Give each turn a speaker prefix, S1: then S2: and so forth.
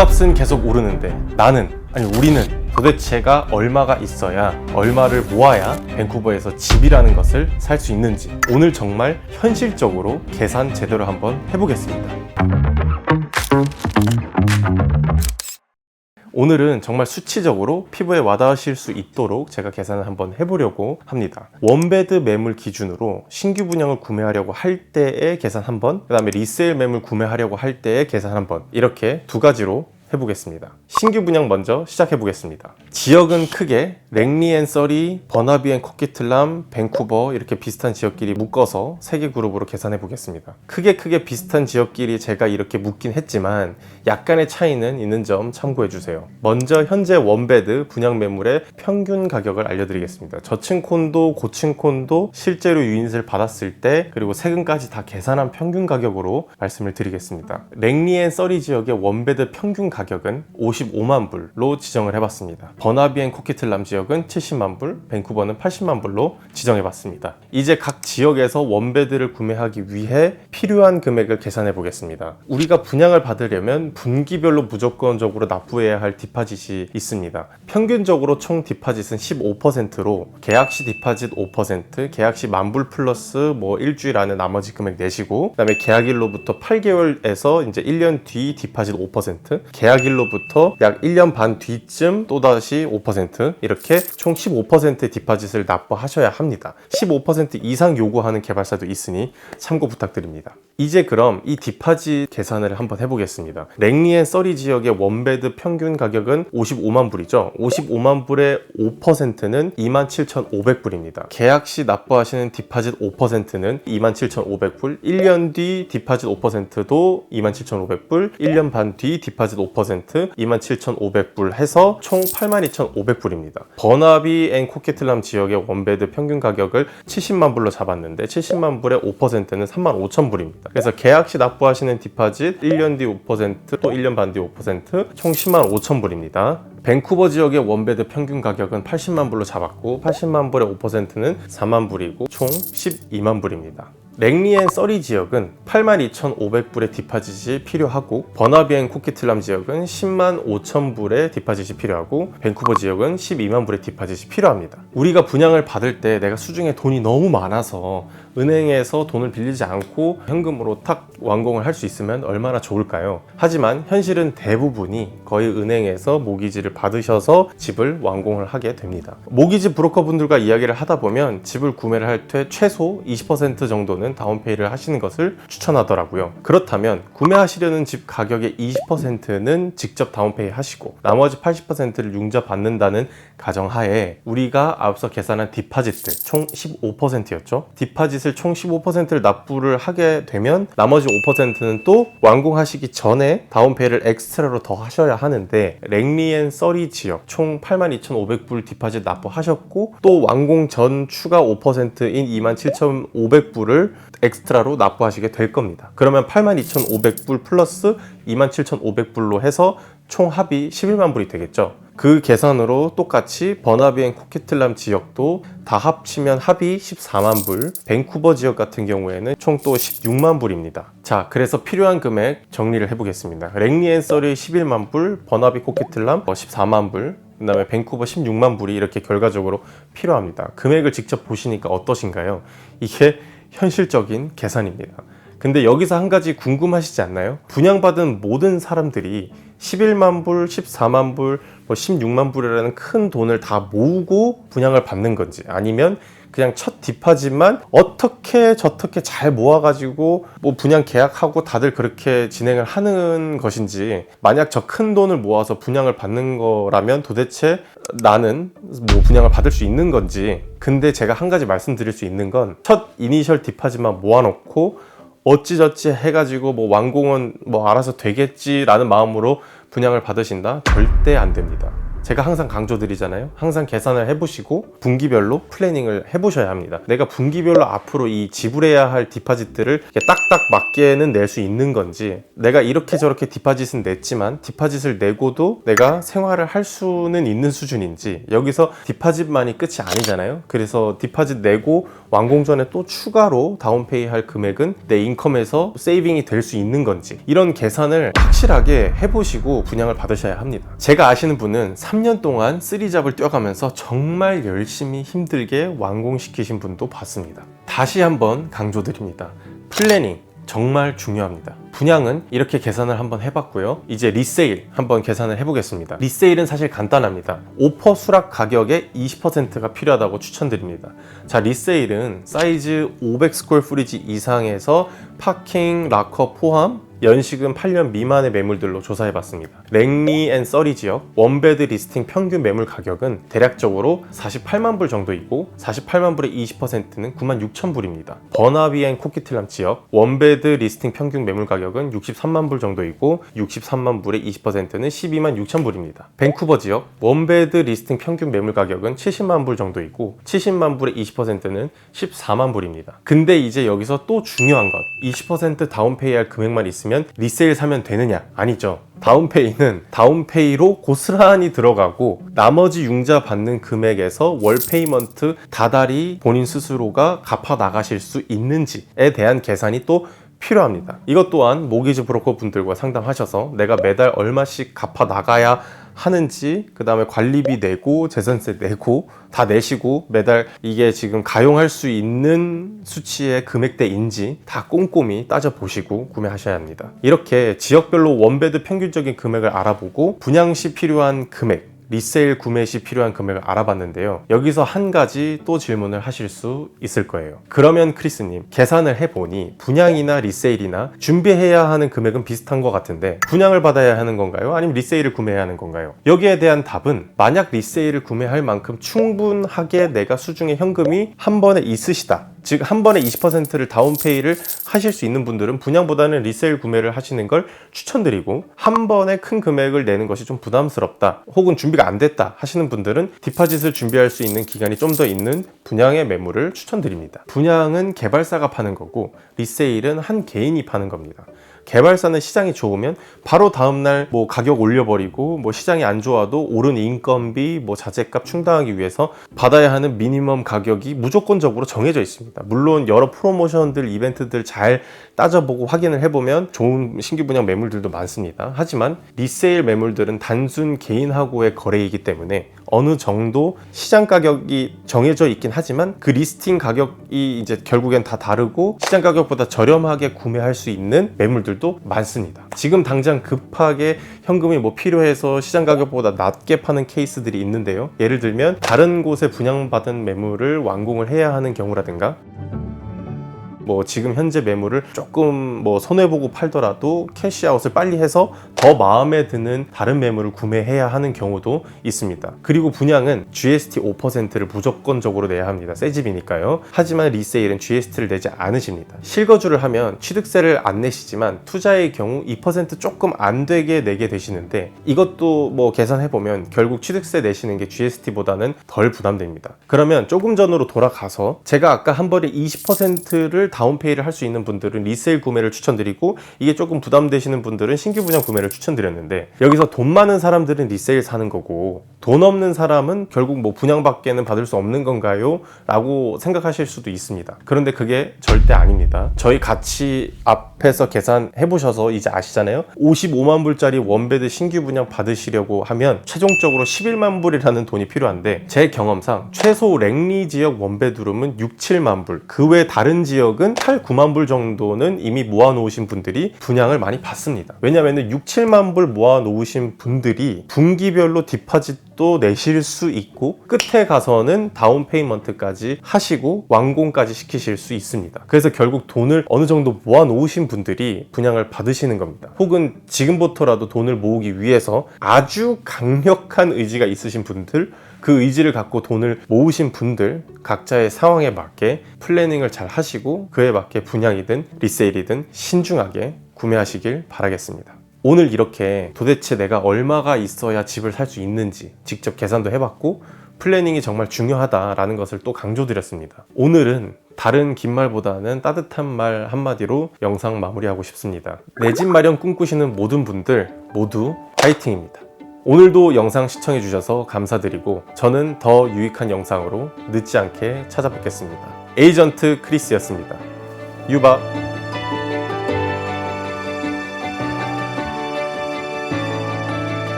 S1: 집값은 계속 오르는데 우리는 도대체가 얼마가 있어야, 얼마를 모아야 밴쿠버에서 집이라는 것을 살 수 있는지 오늘 정말 현실적으로 계산 제대로 한번 해보겠습니다. 오늘은 정말 수치적으로 피부에 와닿으실 수 있도록 제가 계산을 한번 해보려고 합니다. 원베드 매물 기준으로 신규 분양을 구매하려고 할 때의 계산 한번, 그 다음에 리세일 매물 구매하려고 할 때의 계산 한번, 이렇게 두 가지로 해보겠습니다. 신규 분양 먼저 시작해보겠습니다. 지역은 크게 랭리 앤 서리, 버나비 앤 코키틀람, 밴쿠버 이렇게 비슷한 지역끼리 묶어서 3개 그룹으로 계산해보겠습니다. 크게 비슷한 지역끼리 제가 이렇게 묶긴 했지만 약간의 차이는 있는 점 참고해주세요. 먼저 현재 원베드 분양 매물의 평균 가격을 알려드리겠습니다. 저층 콘도, 고층 콘도 실제로 유닛을 받았을 때 그리고 세금까지 다 계산한 평균 가격으로 말씀을 드리겠습니다. 랭리 앤 서리 지역의 원베드 평균 가격은 55만 불로 지정을 해봤습니다. 버나비 앤 코키틀람 지역은 70만 불, 밴쿠버는 80만 불로 지정해봤습니다. 이제 각 지역에서 원베드를 구매하기 위해 필요한 금액을 계산해 보겠습니다. 우리가 분양을 받으려면 분기별로 무조건적으로 납부해야 할 디파짓이 있습니다. 평균적으로 총 디파짓은 15%로 계약시 디파짓 5%, 계약시 10,000불 플러스 일주일 안에 나머지 금액 내시고, 그 다음에 계약일로부터 8개월에서 이제 1년 뒤 디파짓 5%, 계약일로부터 약 1년 반 뒤쯤 또다시 5%, 이렇게 총 15%의 디파짓을 납부하셔야 합니다. 15% 이상 요구하는 개발사도 있으니 참고 부탁드립니다. 이제 그럼 이 디파짓 계산을 한번 해보겠습니다. 랭리 앤 서리 지역의 원베드 평균 가격은 55만 불이죠. 55만 불의 5%는 27,500불입니다. 계약 시 납부하시는 디파짓 5%는 27,500불, 1년 뒤 디파짓 5%도 27,500불, 1년 반 뒤 디파짓 5%, 27,500불 해서 총 82,500불입니다. 버나비 앤 코키틀람 지역의 원베드 평균 가격을 70만 불로 잡았는데 70만 불의 5%는 35,000불입니다. 그래서 계약 시 납부하시는 디파짓 1년 뒤 5%, 또 1년 반 뒤 5%, 총 105,000불입니다. 밴쿠버 지역의 원베드 평균 가격은 80만 불로 잡았고 80만 불의 5%는 4만 불이고 총 12만 불입니다. 랭리 앤 서리 지역은 82,500불의 디파짓이 필요하고 버나비 앤 코키틀람 지역은 10만 5천 불의 디파짓이 필요하고 밴쿠버 지역은 12만 불의 디파짓이 필요합니다. 우리가 분양을 받을 때 내가 수중에 돈이 너무 많아서 은행에서 돈을 빌리지 않고 현금으로 탁 완공을 할 수 있으면 얼마나 좋을까요? 하지만 현실은 대부분이 거의 은행에서 모기지를 받으셔서 집을 완공을 하게 됩니다. 모기지 브로커분들과 이야기를 하다 보면 집을 구매를 할 때 최소 20% 정도는 다운페이를 하시는 것을 추천하더라고요. 그렇다면 구매하시려는 집 가격의 20%는 직접 다운페이 하시고 나머지 80%를 융자 받는다는 가정하에 우리가 앞서 계산한 디파짓들 총 15%였죠. 디파짓을 총 15%를 납부를 하게 되면 나머지 5%는 또 완공하시기 전에 다운페이를 엑스트라로 더 하셔야 하는데 랭리 앤 서리 지역 총 82,500불 디파짓 납부하셨고 또 완공 전 추가 5%인 27,500불을 엑스트라로 납부하시게 될 겁니다. 그러면 82,500불 플러스 27,500불로 해서 총 합이 11만 불이 되겠죠. 그 계산으로 똑같이 버나비 앤 코키틀람 지역도 다 합치면 합이 14만 불, 밴쿠버 지역 같은 경우에는 총 또 16만 불입니다. 자, 그래서 필요한 금액 정리를 해보겠습니다. 랭리 앤 서리 11만 불, 버나비 코키틀람 14만 불, 그 다음에 밴쿠버 16만 불이 이렇게 결과적으로 필요합니다. 금액을 직접 보시니까 어떠신가요? 이게 현실적인 계산입니다. 근데 여기서 한 가지 궁금하시지 않나요? 분양받은 모든 사람들이 11만 불, 14만 불, 16만 불이라는 큰 돈을 다 모으고 분양을 받는 건지 아니면 그냥 첫 디파짓만 어떻게 저떻게 잘 모아가지고 분양 계약하고 다들 그렇게 진행을 하는 것인지, 만약 저 큰 돈을 모아서 분양을 받는 거라면 도대체 나는 분양을 받을 수 있는 건지. 근데 제가 한 가지 말씀드릴 수 있는 건 첫 이니셜 디파짓만 모아놓고 어찌저찌 해가지고 완공은 알아서 되겠지라는 마음으로 분양을 받으신다? 절대 안 됩니다. 제가 항상 강조드리잖아요. 항상 계산을 해보시고 분기별로 플래닝을 해보셔야 합니다. 내가 분기별로 앞으로 이 지불해야 할 디파짓들을 딱딱 맞게는 낼 수 있는 건지, 내가 이렇게 저렇게 디파짓은 냈지만 디파짓을 내고도 내가 생활을 할 수는 있는 수준인지, 여기서 디파짓만이 끝이 아니잖아요. 그래서 디파짓 내고 완공 전에 또 추가로 다운페이 할 금액은 내 인컴에서 세이빙이 될 수 있는 건지, 이런 계산을 확실하게 해보시고 분양을 받으셔야 합니다. 제가 아시는 분은 3년 동안 3잡을 뛰어가면서 정말 열심히 힘들게 완공시키신 분도 봤습니다. 다시 한번 강조드립니다. 플래닝 정말 중요합니다. 분양은 이렇게 계산을 한번 해봤고요. 이제 리세일 한번 계산을 해보겠습니다. 리세일은 사실 간단합니다. 오퍼 수락 가격의 20%가 필요하다고 추천드립니다. 자, 리세일은 사이즈 500 스퀘어 프리지 이상에서 파킹, 락커 포함 연식은 8년 미만의 매물들로 조사해봤습니다. 랭리 앤 서리 지역 원베드 리스팅 평균 매물 가격은 대략적으로 48만 불 정도이고, 48만 불의 20%는 96,000불입니다. 버나비 앤 코키틀람 지역 원베드 리스팅 평균 매물 가격은 63만 불 정도이고, 63만 불의 20%는 12만 6천불입니다. 밴쿠버 지역 원베드 리스팅 평균 매물 가격은 70만 불 정도이고, 70만 불의 20%는 14만 불입니다. 근데 이제 여기서 또 중요한 것, 20% 다운페이 할 금액만 있으면 리세일 사면 되느냐? 아니죠. 다운페이는 다운페이로 고스란히 들어가고, 나머지 융자 받는 금액에서 월 페이먼트 다달이 본인 스스로가 갚아 나가실 수 있는지에 대한 계산이 또 필요합니다. 이것 또한 모기지 브로커 분들과 상담하셔서 내가 매달 얼마씩 갚아 나가야 하는지, 그 다음에 관리비 내고 재산세 내고 다 내시고 매달 이게 지금 가용할 수 있는 수치의 금액대인지 다 꼼꼼히 따져보시고 구매하셔야 합니다. 이렇게 지역별로 원베드 평균적인 금액을 알아보고 분양 시 필요한 금액, 리세일 구매 시 필요한 금액을 알아봤는데요. 여기서 한 가지 또 질문을 하실 수 있을 거예요. 그러면 크리스님, 계산을 해보니 분양이나 리세일이나 준비해야 하는 금액은 비슷한 것 같은데 분양을 받아야 하는 건가요? 아니면 리세일을 구매해야 하는 건가요? 여기에 대한 답은, 만약 리세일을 구매할 만큼 충분하게 내가 수중에 현금이 한 번에 있으시다, 즉 한 번에 20%를 다운페이를 하실 수 있는 분들은 분양보다는 리세일 구매를 하시는 걸 추천드리고, 한 번에 큰 금액을 내는 것이 좀 부담스럽다, 혹은 준비가 안 됐다 하시는 분들은 디파짓을 준비할 수 있는 기간이 좀 더 있는 분양의 매물을 추천드립니다. 분양은 개발사가 파는 거고, 리세일은 한 개인이 파는 겁니다. 개발사는 시장이 좋으면 바로 다음날 뭐 가격 올려버리고, 뭐 시장이 안 좋아도 오른 인건비, 뭐 자재값 충당하기 위해서 받아야 하는 미니멈 가격이 무조건적으로 정해져 있습니다. 물론 여러 프로모션들, 이벤트들 잘 따져보고 확인을 해보면 좋은 신규 분양 매물들도 많습니다. 하지만 리세일 매물들은 단순 개인하고의 거래이기 때문에 어느 정도 시장 가격이 정해져 있긴 하지만 그 리스팅 가격이 이제 결국엔 다 다르고 시장 가격보다 저렴하게 구매할 수 있는 매물들도 많습니다. 지금 당장 급하게 현금이 뭐 필요해서 시장 가격보다 낮게 파는 케이스들이 있는데요. 예를 들면 다른 곳에 분양받은 매물을 완공을 해야 하는 경우라든가, 뭐 지금 현재 매물을 조금 뭐 손해보고 팔더라도 캐시아웃을 빨리 해서 더 마음에 드는 다른 매물을 구매해야 하는 경우도 있습니다. 그리고 분양은 GST 5%를 무조건적으로 내야 합니다. 새 집이니까요. 하지만 리세일은 GST를 내지 않으십니다. 실거주를 하면 취득세를 안 내시지만 투자의 경우 2% 조금 안 되게 내게 되시는데, 이것도 뭐 계산해보면 결국 취득세 내시는 게 GST보다는 덜 부담됩니다. 그러면 조금 전으로 돌아가서, 제가 아까 한 번에 20%를 다운페이를 할 수 있는 분들은 리세일 구매를 추천드리고, 이게 조금 부담되시는 분들은 신규 분양 구매를 추천드렸는데, 여기서 돈 많은 사람들은 리세일 사는 거고 돈 없는 사람은 결국 뭐 분양밖에는 받을 수 없는 건가요? 라고 생각하실 수도 있습니다. 그런데 그게 절대 아닙니다. 저희 같이 앞에서 계산해 보셔서 이제 아시잖아요. 55만 불짜리 원베드 신규 분양 받으시려고 하면 최종적으로 11만 불이라는 돈이 필요한데, 제 경험상 최소 랭리 지역 원베드룸은 6, 7만 불, 그 외 다른 지역은 8, 9만 불 정도는 이미 모아놓으신 분들이 분양을 많이 받습니다. 왜냐하면 6, 7만 불 모아놓으신 분들이 분기별로 디파짓도 내실 수 있고, 끝에 가서는 다운 페이먼트까지 하시고 완공까지 시키실 수 있습니다. 그래서 결국 돈을 어느 정도 모아놓으신 분들이 분양을 받으시는 겁니다. 혹은 지금부터라도 돈을 모으기 위해서 아주 강력한 의지가 있으신 분들, 그 의지를 갖고 돈을 모으신 분들, 각자의 상황에 맞게 플래닝을 잘 하시고 그에 맞게 분양이든 리세일이든 신중하게 구매하시길 바라겠습니다. 오늘 이렇게 도대체 내가 얼마가 있어야 집을 살 수 있는지 직접 계산도 해봤고 플래닝이 정말 중요하다라는 것을 또 강조드렸습니다. 오늘은 다른 긴 말보다는 따뜻한 말 한마디로 영상 마무리하고 싶습니다. 내 집 마련 꿈꾸시는 모든 분들 모두 파이팅입니다. 오늘도 영상 시청해주셔서 감사드리고 저는 더 유익한 영상으로 늦지 않게 찾아뵙겠습니다. 에이전트 크리스였습니다. 유바.